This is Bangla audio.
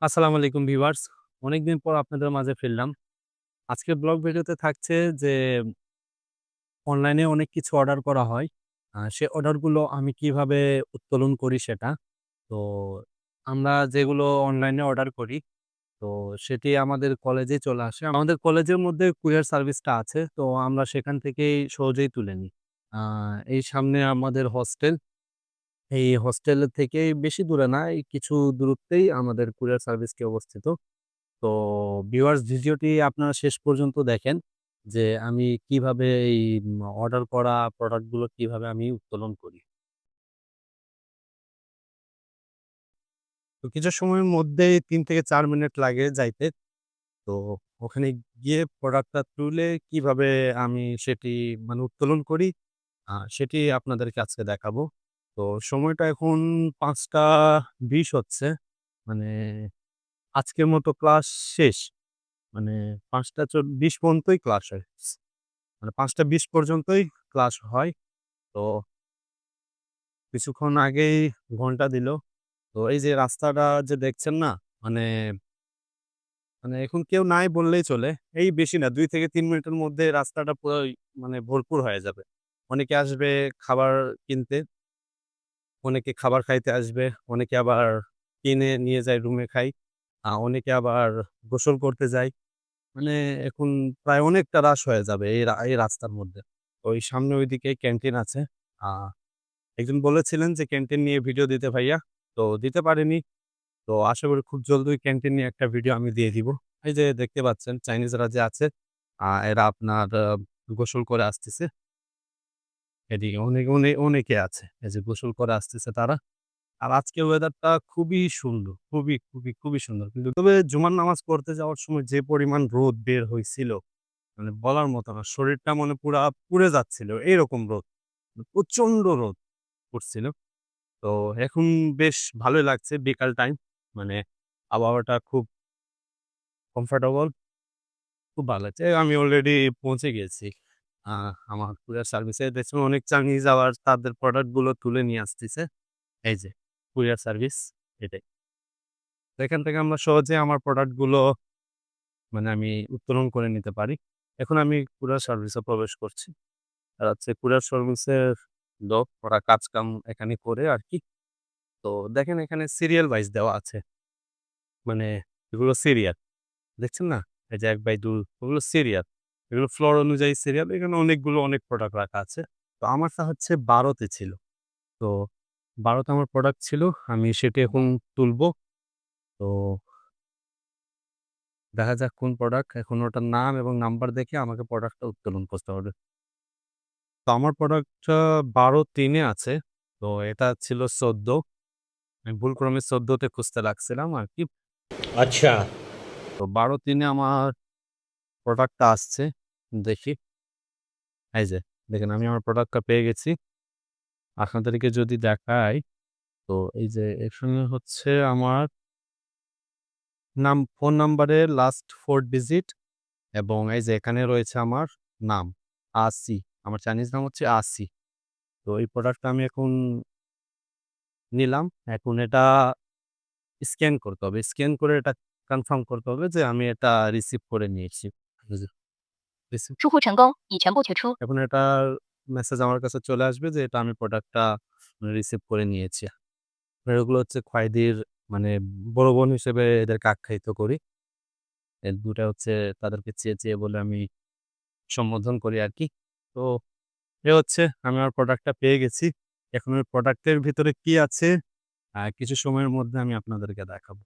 আসসালামু আলাইকুম ভিউয়ার্স। অনেকদিন পর আপনাদের মাঝে ফিরলাম। আজকের ব্লগ ভিডিওতে থাকছে যে অনলাইনে অনেক কিছু অর্ডার করা হয়। সে অর্ডারগুলো আমি কিভাবে উত্তোলন করি সেটা। তো আমরা যেগুলো অনলাইনে অর্ডার করি, তো সেটি আমাদের কলেজেই চলে আসে। আমাদের কলেজের মধ্যে কুরিয়ার সার্ভিসটা আছে। তো আমরা সেখান থেকেই সহজেই তুলে নিই। আ এই সামনে আমাদের হস্টেল। এই হস্টেলের থেকে বেশি দূরে না, এই কিছু দূরত্বেই আমাদের কুরিয়ার সার্ভিসটি অবস্থিত। তো ভিউয়ার্স, ভিডিওটি আপনারা শেষ পর্যন্ত দেখেন যে আমি কিভাবে এই অর্ডার করা প্রোডাক্ট গুলো কিভাবে আমি উত্তোলন করি। তো কিছু সময়ের মধ্যেই ৩ থেকে ৪ মিনিট লাগে যাইতে। তো ওখানে গিয়ে প্রোডাক্টটা তুলে কিভাবে আমি সেটি উত্তোলন করি সেটি আপনাদেরকে আজকে দেখাবো। তো সময়টা এখন ৫টা ২০ হচ্ছে। মানে আজকের মতো ক্লাস শেষ। মানে ৫টা ২০ পর্যন্তই ক্লাস হয়। ৫টা ২০ পর্যন্তই ক্লাস হয়। তো কিছুক্ষণ আগেই ঘন্টা দিল। তো এই যে রাস্তাটা যে দেখছেন না? মানে, এখন কেউ নাই বললেই চলে। এই বেশি না ২ থেকে ৩ মিনিটের মধ্যে রাস্তাটা পুরাই ভরপুর হয়ে যাবে। অনেকে আসবে খাবার কিনতে, অনেকে খাবার খাইতে আসবে, অনেকে আবার কিনে নিয়ে যায় রুমে খায়। অনেকে আবার গোসল করতে যায়। মানে এখন প্রায় অনেকটা রাশ হয়ে যাবে এই রাস্তার মধ্যে। ওই সামনে ওইদিকে ক্যান্টিন আছে। আ একজন বলেছিলেন যে ক্যান্টিন নিয়ে ভিডিও দিতে ভাইয়া। তো দিতে পারিনি। তো আশা করি খুব জলদি ক্যান্টিন নিয়ে একটা ভিডিও আমি দিয়ে দিব। এই যে দেখতে পাচ্ছেন চাইনিজরা যে আছে, এরা আপনার গোসল করে আসতেছে। এদিকে অনেকে আছে। এই যে গোসল করে আসতেছে তারা। আর আজকের ওয়েদারটা খুবই সুন্দর। খুবই সুন্দর। কিন্তু তবে জুমার নামাজ পড়তে যাওয়ার সময় যে পরিমাণ রোদ বের হইছিল, বলার মতো না। শরীরটা পুরা পুড়ে যাচ্ছিল। এরকম রোদ। প্রচন্ড রোদ পড়ছিল। তো এখন বেশ ভালোই লাগছে বিকাল টাইম। মানে আবহাওয়াটা খুব কমফোর্টেবল, খুব ভালো লাগছে। আমি অলরেডি পৌঁছে গিয়েছি। আ আমার কুরিয়ার সার্ভিসে দেখছি অনেক চাইনিজ আবার তাদের প্রোডাক্ট গুলো তুলে নিয়ে আসতেছে। এই যে কুরিয়ার সার্ভিস এটাই। তো এখান থেকে আমরা সহজে আমার প্রোডাক্ট গুলো আমি উত্তোলন করে নিতে পারি। এখন আমি কুরিয়ার সার্ভিসে প্রবেশ করছি। আর হচ্ছে কুরিয়ার সার্ভিসের লোক ওরা কাজ-কাম এখানে করে আরকি। তো দেখেন এখানে সিরিয়াল ওয়াইজ দেওয়া আছে। মানে এগুলো সিরিয়াল। দেখছেন না? এই যে ১ বাই ২ ওগুলো সিরিয়াল। এগুলো ফ্লোর অনুযায়ী সিরিয়াল। এখানে অনেক প্রোডাক্ট রাখা আছে। তো আমারটা হচ্ছে ১২ তে ছিল। তো ১২ তে আমার প্রোডাক্ট ছিল। আমি সেটি এখন তুলবো। তো দেখা যাক কোন প্রোডাক্ট। এখন ওটার নাম এবং নাম্বার দেখে আমাকে প্রোডাক্টটা উত্তোলন করতে হবে। তো আমার প্রোডাক্টটা ১২-৩ এ আছে। তো এটা ছিল ১৪। আমি ভুলক্রমে ১৪ তে খুঁজতে লাগছিলাম আরকি। अच्छा। তো ১২-৩ এ আমার প্রোডাক্টটা আসছে। দেখি। এই যে দেখেন আমি আমার প্রোডাক্টটা পেয়ে গেছি। আপনাদেরকে যদি দেখাই, তো এই যে এখানে হচ্ছে আমার ফোন নাম্বারের লাস্ট 4 ডিজিট এবং এই যে এখানে রয়েছে আমার নাম, আসি। আমার চাইনিজ নাম হচ্ছে আসি। তো এই প্রোডাক্টটা আমি এখন নিলাম। এখন এটা স্ক্যান করতে হবে। স্ক্যান করে এটা কনফার্ম করতে হবে যে আমি এটা রিসিভ করে নিয়েছি। জি, রিসিভ 疏忽成功，已全部决出。 এখন এটার মেসেজ আমার কাছে চলে আসবে যে এটা আমি প্রোডাক্টটা রিসিভ করে নিয়েছি। এগুলো হচ্ছে খয়েদির মানে বড় বোন হিসেবে এদেরকে আখ্যায়িত করি। ২ টা হচ্ছে তাদেরকে চেয়ে বলে আমি সম্বোধন করি আরকি। তো হচ্ছে আমি আমার প্রোডাক্টটা পেয়ে গেছি। এখন ওই প্রোডাক্টের ভিতরে কি আছে কিছু সময়ের মধ্যে আমি আপনাদেরকে দেখাবো।